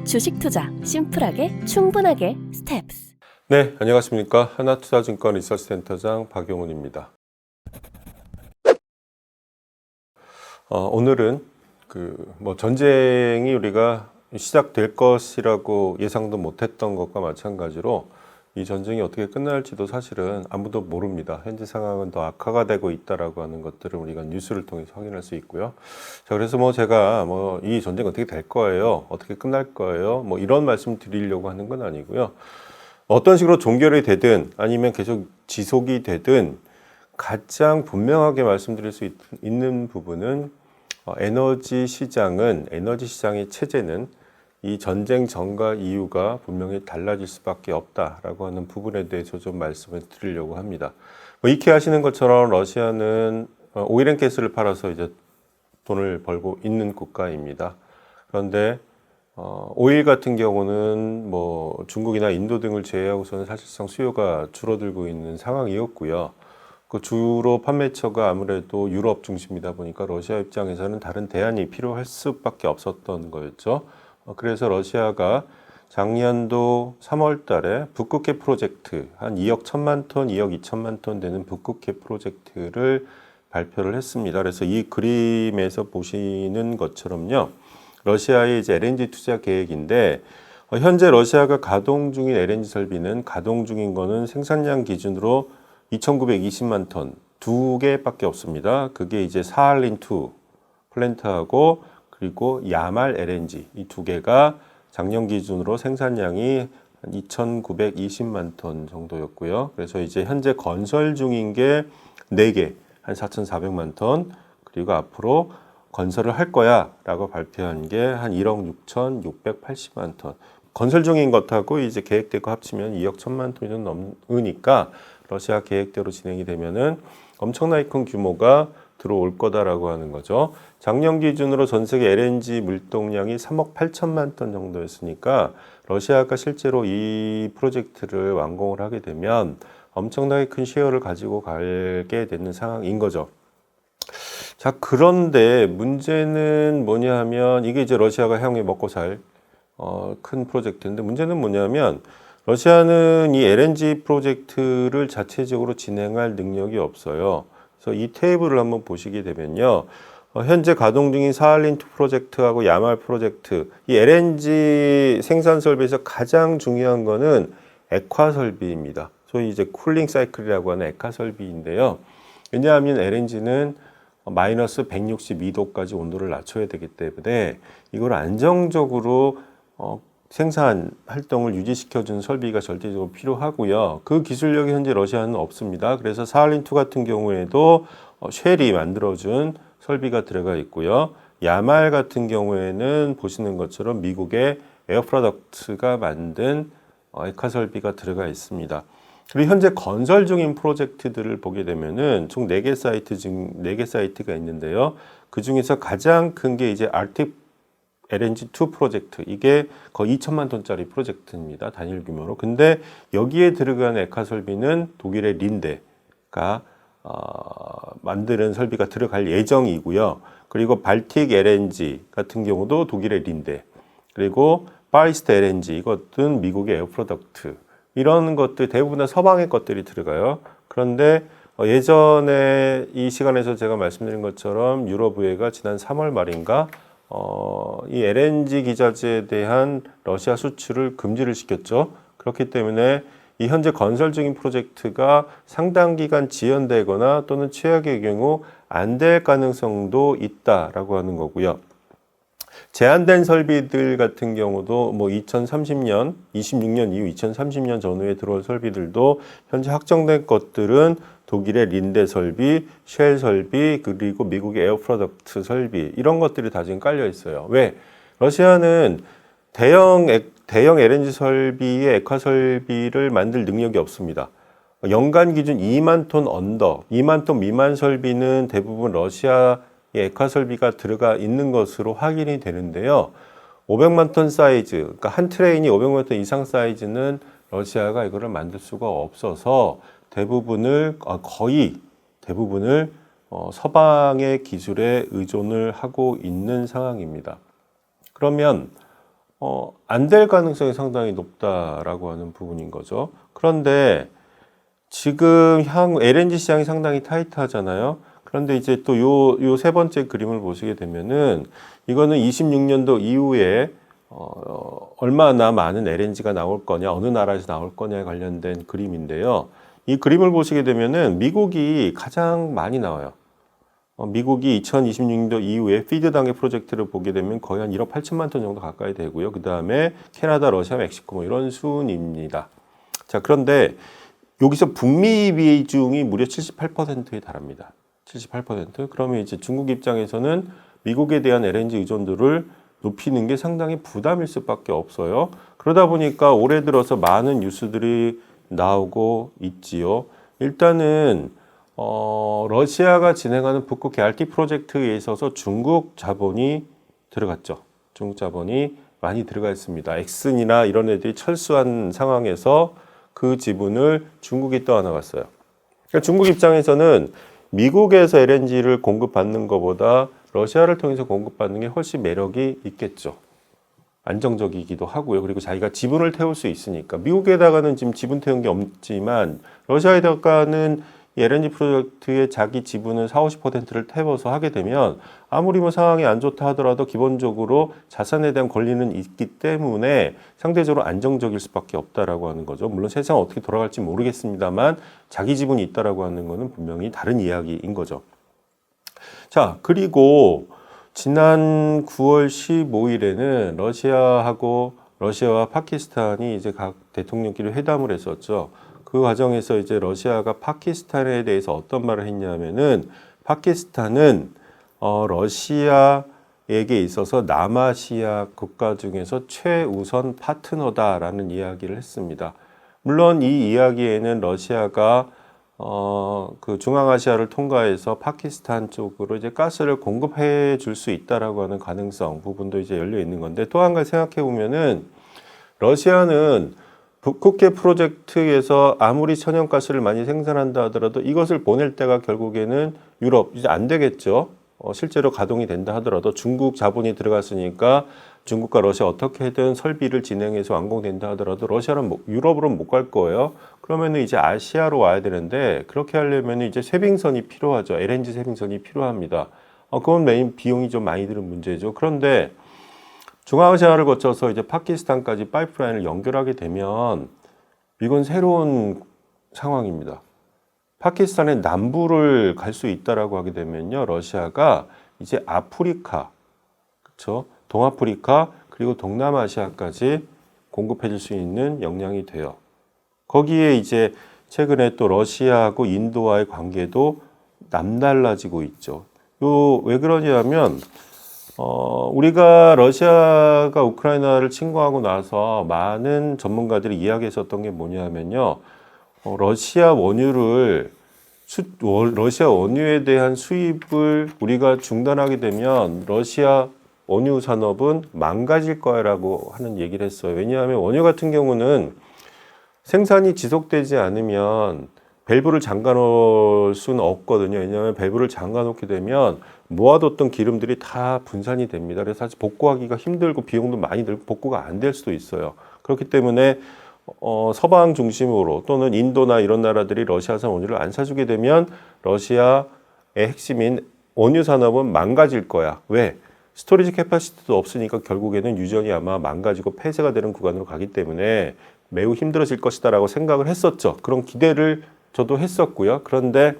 주식 투자 심플하게 충분하게 스텝스. 네, 안녕하십니까. 하나투자증권 리서치센터장 박용훈입니다. 오늘은 전쟁이 우리가 시작될 것이라고 예상도 못했던 것과 마찬가지로 이 전쟁이 어떻게 끝날지도 사실은 아무도 모릅니다. 현재 상황은 더 악화가 되고 있다라고 하는 것들을 우리가 뉴스를 통해서 확인할 수 있고요. 자, 그래서 제가 이 전쟁 어떻게 될 거예요? 어떻게 끝날 거예요? 이런 말씀 드리려고 하는 건 아니고요. 어떤 식으로 종결이 되든 아니면 계속 지속이 되든 가장 분명하게 말씀드릴 수 있는 부분은 에너지 시장의 체제는 이 전쟁 전과 이후가 분명히 달라질 수밖에 없다라고 하는 부분에 대해서 좀 말씀을 드리려고 합니다. 익히 아시는 것처럼 러시아는 오일 앤 가스를 팔아서 이제 돈을 벌고 있는 국가입니다. 그런데 오일 같은 경우는 중국이나 인도 등을 제외하고서는 사실상 수요가 줄어들고 있는 상황이었고요. 그 주로 판매처가 아무래도 유럽 중심이다 보니까 러시아 입장에서는 다른 대안이 필요할 수밖에 없었던 거였죠. 그래서 러시아가 작년도 3월 달에 북극해 프로젝트 한 2억 1천만 톤, 2억 2천만 톤 되는 북극해 프로젝트를 발표를 했습니다. 그래서 이 그림에서 보시는 것처럼요. 러시아의 이제 LNG 투자 계획인데 현재 러시아가 가동 중인 LNG 설비는 가동 중인 거는 생산량 기준으로 2,920만 톤 두 개밖에 없습니다. 그게 이제 사할린2 플랜트하고 그리고 야말 LNG 이 두 개가 작년 기준으로 생산량이 한 2,920만 톤 정도였고요. 그래서 이제 현재 건설 중인 게 4개, 한 4,400만 톤, 그리고 앞으로 건설을 할 거야 라고 발표한 게 한 1억 6,680만 톤. 건설 중인 것하고 이제 계획되고 합치면 2억 1천만 톤이 좀 넘으니까 러시아 계획대로 진행이 되면은 엄청나게 큰 규모가 들어올 거다라고 하는 거죠. 작년 기준으로 전 세계 LNG 물동량이 3억 8천만 톤 정도였으니까 러시아가 실제로 이 프로젝트를 완공을 하게 되면 엄청나게 큰 쉐어를 가지고 가게 되는 상황인 거죠. 자, 그런데 문제는 뭐냐 하면 이게 이제 러시아가 향후에 먹고 살 큰 프로젝트인데 문제는 뭐냐면 러시아는 이 LNG 프로젝트를 자체적으로 진행할 능력이 없어요. 그래서 이 테이블을 한번 보시게 되면요. 현재 가동 중인 사할린2 프로젝트하고 야말 프로젝트, 이 LNG 생산 설비에서 가장 중요한 거는 액화 설비입니다. 소위 이제 쿨링 사이클이라고 하는 액화 설비인데요. 왜냐하면 LNG는 마이너스 162도까지 온도를 낮춰야 되기 때문에 이걸 안정적으로 생산 활동을 유지시켜주는 설비가 절대적으로 필요하고요. 그 기술력이 현재 러시아는 없습니다. 그래서 사할린2 같은 경우에도 쉘이 만들어준 설비가 들어가 있고요. 야말 같은 경우에는 보시는 것처럼 미국의 에어프로덕트가 만든 액화 설비가 들어가 있습니다. 그리고 현재 건설 중인 프로젝트들을 보게 되면은 총 4개 사이트가 있는데요. 그 중에서 가장 큰 게 이제 알틱 LNG2 프로젝트. 이게 거의 2천만 톤짜리 프로젝트입니다. 단일 규모로. 근데 여기에 들어간 액화 설비는 독일의 린데가 만드는 설비가 들어갈 예정이고요. 그리고 발틱 LNG 같은 경우도 독일의 린데. 그리고 파리스트 LNG 이것은 미국의 에어프로덕트. 이런 것들 대부분 다 서방의 것들이 들어가요. 그런데 예전에 이 시간에서 제가 말씀드린 것처럼 유럽 의회가 지난 3월 말인가 이 LNG 기자재에 대한 러시아 수출을 금지를 시켰죠. 그렇기 때문에 이 현재 건설 중인 프로젝트가 상당 기간 지연되거나 또는 최악의 경우 안 될 가능성도 있다라고 하는 거고요. 제한된 설비들 같은 경우도 2030년, 26년 이후 2030년 전후에 들어올 설비들도 현재 확정된 것들은 독일의 린데 설비, 쉘 설비, 그리고 미국의 에어프로덕트 설비 이런 것들이 다 지금 깔려 있어요. 왜? 러시아는 대형 LNG 설비의 액화 설비를 만들 능력이 없습니다. 연간 기준 2만 톤 언더, 2만 톤 미만 설비는 대부분 러시아의 액화 설비가 들어가 있는 것으로 확인이 되는데요. 500만 톤 사이즈, 그러니까 한 트레인이 500만 톤 이상 사이즈는 러시아가 이거를 만들 수가 없어서 거의 대부분을 서방의 기술에 의존을 하고 있는 상황입니다. 그러면 안 될 가능성이 상당히 높다라고 하는 부분인 거죠. 그런데 지금 LNG 시장이 상당히 타이트하잖아요. 그런데 이제 또 요 세 번째 그림을 보시게 되면은 이거는 26년도 이후에 얼마나 많은 LNG가 나올 거냐, 어느 나라에서 나올 거냐에 관련된 그림인데요. 이 그림을 보시게 되면은 미국이 가장 많이 나와요. 미국이 2026년도 이후에 피드 단계 프로젝트를 보게 되면 거의 한 1억 8천만 톤 정도 가까이 되고요. 그 다음에 캐나다, 러시아, 멕시코 뭐 이런 순입니다. 자, 그런데 여기서 북미 비중이 무려 78%에 달합니다. 78%. 그러면 이제 중국 입장에서는 미국에 대한 LNG 의존도를 높이는 게 상당히 부담일 수밖에 없어요. 그러다 보니까 올해 들어서 많은 뉴스들이 나오고 있지요. 일단은 러시아가 진행하는 북극 계알티 프로젝트에 있어서 중국 자본이 들어갔죠. 중국 자본이 많이 들어가 있습니다. 엑슨이나 이런 애들이 철수한 상황에서 그 지분을 중국이 떠안아갔어요. 그러니까 중국 입장에서는 미국에서 LNG를 공급받는 것보다 러시아를 통해서 공급받는 게 훨씬 매력이 있겠죠. 안정적이기도 하고요. 그리고 자기가 지분을 태울 수 있으니까. 미국에다가는 지금 지분 태운 게 없지만 러시아에다가는 LNG 프로젝트에 자기 지분을 40~50%를 태워서 하게 되면 아무리 뭐 상황이 안 좋다 하더라도 기본적으로 자산에 대한 권리는 있기 때문에 상대적으로 안정적일 수밖에 없다라고 하는 거죠. 물론 세상 어떻게 돌아갈지 모르겠습니다만 자기 지분이 있다라고 하는 거는 분명히 다른 이야기인 거죠. 자, 그리고 지난 9월 15일에는 러시아와 파키스탄이 이제 각 대통령끼리 회담을 했었죠. 그 과정에서 이제 러시아가 파키스탄에 대해서 어떤 말을 했냐면은 파키스탄은 러시아에게 있어서 남아시아 국가 중에서 최우선 파트너다라는 이야기를 했습니다. 물론 이 이야기에는 러시아가 그 중앙아시아를 통과해서 파키스탄 쪽으로 이제 가스를 공급해 줄 수 있다라고 하는 가능성 부분도 이제 열려 있는 건데 또 한 가지 생각해 보면은 러시아는 북극해 프로젝트에서 아무리 천연가스를 많이 생산한다 하더라도 이것을 보낼 때가 결국에는 유럽 이제 안 되겠죠. 실제로 가동이 된다 하더라도 중국 자본이 들어갔으니까 중국과 러시아 어떻게든 설비를 진행해서 완공된다 하더라도 유럽으로는 못 갈 거예요. 그러면은 이제 아시아로 와야 되는데 그렇게 하려면 이제 쇄빙선이 필요하죠. LNG 쇄빙선이 필요합니다. 그건 메인 비용이 좀 많이 드는 문제죠. 그런데 중앙아시아를 거쳐서 이제 파키스탄까지 파이프라인을 연결하게 되면 이건 새로운 상황입니다. 파키스탄의 남부를 갈 수 있다라고 하게 되면요, 러시아가 이제 아프리카, 그렇죠? 동아프리카 그리고 동남아시아까지 공급해줄 수 있는 역량이 돼요. 거기에 이제 최근에 또 러시아하고 인도와의 관계도 남달라지고 있죠. 왜 그러냐면 우리가 러시아가 우크라이나를 침공하고 나서 많은 전문가들이 이야기했었던 게 뭐냐면요. 러시아 원유에 대한 수입을 우리가 중단하게 되면 러시아 원유 산업은 망가질 거라고 하는 얘기를 했어요. 왜냐하면 원유 같은 경우는 생산이 지속되지 않으면 밸브를 잠가 놓을 수는 없거든요. 왜냐하면 밸브를 잠가 놓게 되면 모아뒀던 기름들이 다 분산이 됩니다. 그래서 사실 복구하기가 힘들고 비용도 많이 들고 복구가 안 될 수도 있어요. 그렇기 때문에 서방 중심으로 또는 인도나 이런 나라들이 러시아산 원유를 안 사주게 되면 러시아의 핵심인 원유 산업은 망가질 거야. 왜? 스토리지 캐파시티도 없으니까 결국에는 유전이 아마 망가지고 폐쇄가 되는 구간으로 가기 때문에 매우 힘들어질 것이다라고 생각을 했었죠. 그런 기대를 저도 했었고요. 그런데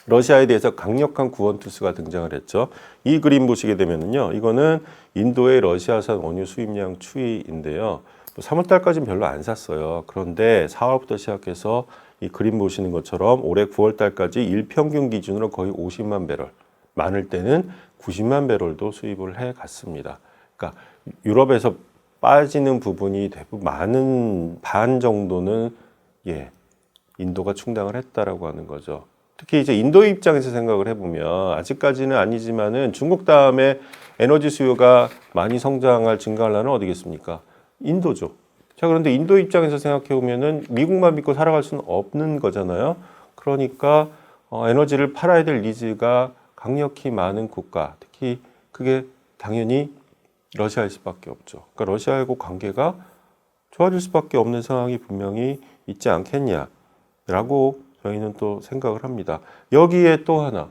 러시아에 대해서 강력한 구원투수가 등장을 했죠. 이 그림 보시게 되면요, 이거는 인도의 러시아산 원유 수입량 추이인데요. 3월 달까지는 별로 안 샀어요. 그런데 4월부터 시작해서 이 그림 보시는 것처럼 올해 9월 달까지 일평균 기준으로 거의 50만 배럴, 많을 때는 90만 배럴도 수입을 해 갔습니다. 그러니까 유럽에서 빠지는 부분이 대부분 많은 반 정도는 인도가 충당을 했다라고 하는 거죠. 특히 이제 인도 입장에서 생각을 해보면 아직까지는 아니지만은 중국 다음에 에너지 수요가 많이 성장할 증가하려는 어디겠습니까? 인도죠. 자, 그런데 인도 입장에서 생각해 보면은 미국만 믿고 살아갈 수는 없는 거잖아요. 그러니까 에너지를 팔아야 될 니즈가 강력히 많은 국가, 특히 그게 당연히 러시아일 수밖에 없죠. 그러니까 러시아하고 관계가 좋아질 수밖에 없는 상황이 분명히 있지 않겠냐라고 저희는 또 생각을 합니다. 여기에 또 하나,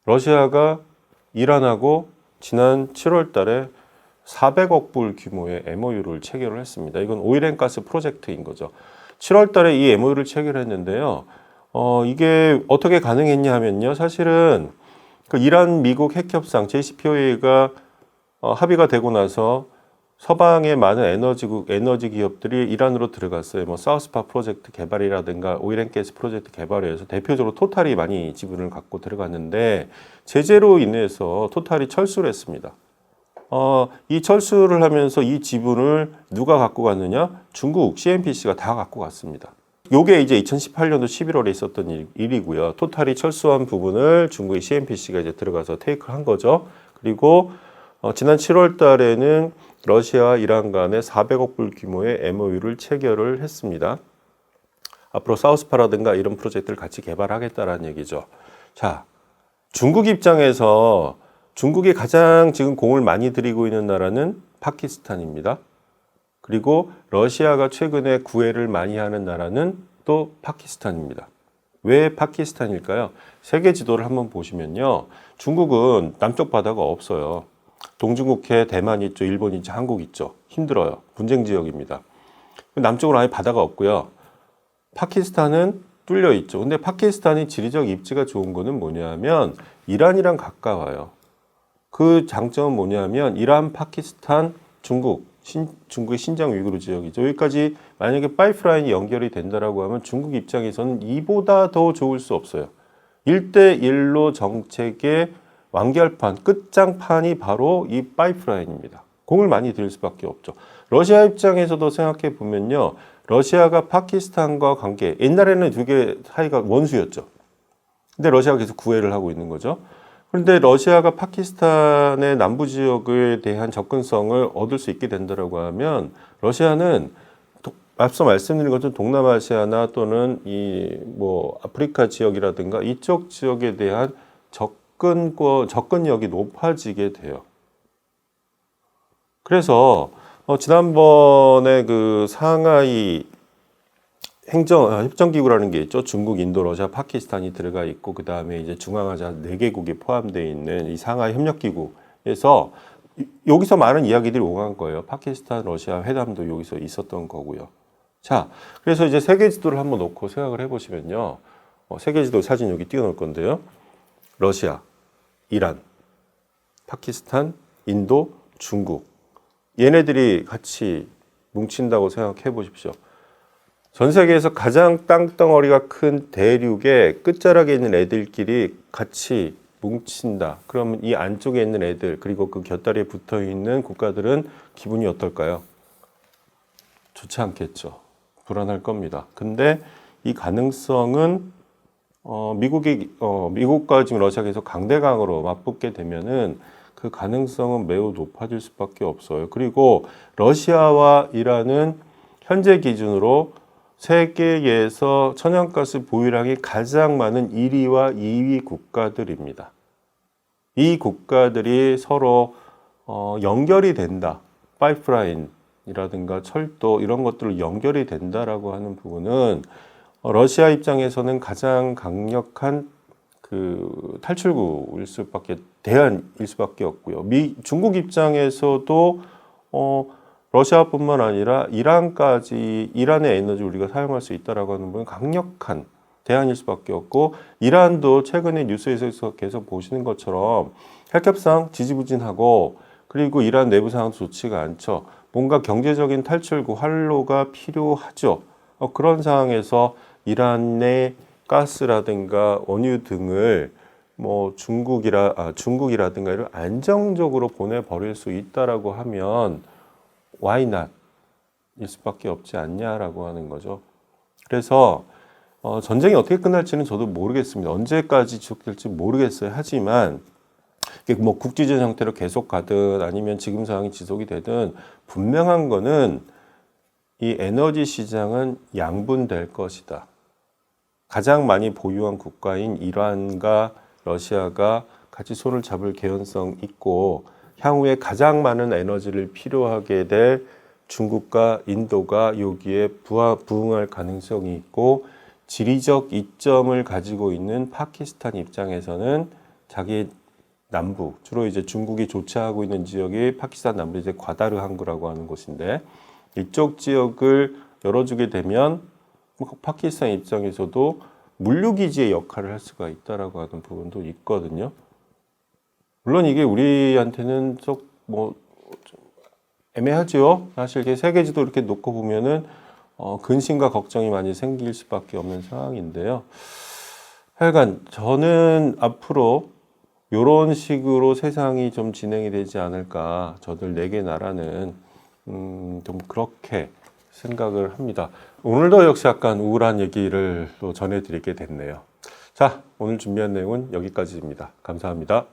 러시아가 이란하고 지난 7월 달에 400억 불 규모의 MOU를 체결을 했습니다. 이건 오일앤가스 프로젝트인 거죠. 7월 달에 이 MOU를 체결했는데요. 이게 어떻게 가능했냐 하면요. 사실은 그 이란 미국 핵 협상 JCPOA가 합의가 되고 나서 서방의 많은 에너지 기업들이 이란으로 들어갔어요. 뭐 사우스파 프로젝트 개발이라든가 오일앤가스 프로젝트 개발에 의해서 대표적으로 토탈이 많이 지분을 갖고 들어갔는데 제재로 인해서 토탈이 철수를 했습니다. 이 철수를 하면서 이 지분을 누가 갖고 갔느냐? 중국 CNPC가 다 갖고 갔습니다. 요게 이제 2018년도 11월에 있었던 일이고요. 토탈이 철수한 부분을 중국의 CNPC가 이제 들어가서 테이크를 한 거죠. 그리고 지난 7월 달에는 러시아와 이란 간에 400억 불 규모의 MOU를 체결을 했습니다. 앞으로 사우스파라든가 이런 프로젝트를 같이 개발하겠다라는 얘기죠. 자, 중국 입장에서 중국이 가장 지금 공을 많이 들이고 있는 나라는 파키스탄입니다. 그리고 러시아가 최근에 구애를 많이 하는 나라는 또 파키스탄입니다. 왜 파키스탄일까요? 세계 지도를 한번 보시면요. 중국은 남쪽 바다가 없어요. 동중국해, 대만 있죠, 일본 있죠, 한국 있죠. 힘들어요. 분쟁 지역입니다. 남쪽으로 아예 바다가 없고요. 파키스탄은 뚫려 있죠. 근데 파키스탄이 지리적 입지가 좋은 거는 뭐냐면 이란이랑 가까워요. 그 장점은 뭐냐면 이란, 파키스탄, 중국의 신장 위구르 지역이죠. 여기까지 만약에 파이프라인이 연결이 된다라고 하면 중국 입장에서는 이보다 더 좋을 수 없어요. 1대1로 정책의 완결판, 끝장판이 바로 이 파이프라인입니다. 공을 많이 들일 수밖에 없죠. 러시아 입장에서도 생각해 보면요. 러시아가 파키스탄과 관계, 옛날에는 두 개 사이가 원수였죠. 근데 러시아가 계속 구애를 하고 있는 거죠. 그런데 러시아가 파키스탄의 남부 지역에 대한 접근성을 얻을 수 있게 된다고 하면 러시아는 앞서 말씀드린 것처럼 동남아시아나 또는 아프리카 지역이라든가 이쪽 지역에 대한 접근력이 높아지게 돼요. 그래서 지난번에 그 상하이 협정기구라는 게 있죠. 중국, 인도, 러시아, 파키스탄이 들어가 있고 그 다음에 이제 중앙아시아 4개국이 포함되어 있는 이 상하이 협력기구에서 여기서 많은 이야기들이 오간 거예요. 파키스탄, 러시아 회담도 여기서 있었던 거고요. 자, 그래서 이제 세계 지도를 한번 놓고 생각을 해보시면요. 세계 지도 사진 여기 띄워놓을 건데요. 러시아, 이란, 파키스탄, 인도, 중국. 얘네들이 같이 뭉친다고 생각해 보십시오. 전 세계에서 가장 땅덩어리가 큰 대륙의 끝자락에 있는 애들끼리 같이 뭉친다. 그러면 이 안쪽에 있는 애들, 그리고 그 곁다리에 붙어 있는 국가들은 기분이 어떨까요? 좋지 않겠죠. 불안할 겁니다. 근데 이 가능성은 미국과 지금 러시아가 계속 강대강으로 맞붙게 되면은 그 가능성은 매우 높아질 수밖에 없어요. 그리고 러시아와 이란은 현재 기준으로 세계에서 천연가스 보유량이 가장 많은 1위와 2위 국가들입니다. 이 국가들이 서로 연결이 된다. 파이프라인이라든가 철도 이런 것들로 연결이 된다라고 하는 부분은 러시아 입장에서는 가장 강력한 그 탈출구일 수밖에 대안일 수밖에 없고요. 중국 입장에서도 러시아뿐만 아니라 이란의 에너지 우리가 사용할 수 있다라고 하는 부분은 강력한 대안일 수밖에 없고 이란도 최근에 뉴스에서 계속 보시는 것처럼 핵협상 지지부진하고 그리고 이란 내부 상황도 좋지가 않죠. 뭔가 경제적인 탈출구 활로가 필요하죠. 그런 상황에서 이란의 가스라든가 원유 등을 중국이라든가 이런 안정적으로 보내버릴 수 있다라고 하면 why not? 일 수밖에 없지 않냐라고 하는 거죠. 그래서 전쟁이 어떻게 끝날지는 저도 모르겠습니다. 언제까지 지속될지 모르겠어요. 하지만 국지전 형태로 계속 가든 아니면 지금 상황이 지속이 되든 분명한 거는 이 에너지 시장은 양분될 것이다. 가장 많이 보유한 국가인 이란과 러시아가 같이 손을 잡을 개연성 있고 향후에 가장 많은 에너지를 필요하게 될 중국과 인도가 여기에 부응할 가능성이 있고, 지리적 이점을 가지고 있는 파키스탄 입장에서는 자기 남부, 주로 이제 중국이 조차하고 있는 지역이 파키스탄 남부 이제 과다르 항구라고 하는 곳인데, 이쪽 지역을 열어주게 되면 파키스탄 입장에서도 물류기지의 역할을 할 수가 있다라고 하는 부분도 있거든요. 물론 이게 우리한테는 뭐 애매하죠. 사실 이게 세계지도 이렇게 놓고 보면은 근심과 걱정이 많이 생길 수밖에 없는 상황인데요. 하여간 저는 앞으로 이런 식으로 세상이 좀 진행이 되지 않을까. 저들 4개 나라는 좀 그렇게 생각을 합니다. 오늘도 역시 약간 우울한 얘기를 또 전해드리게 됐네요. 자, 오늘 준비한 내용은 여기까지입니다. 감사합니다.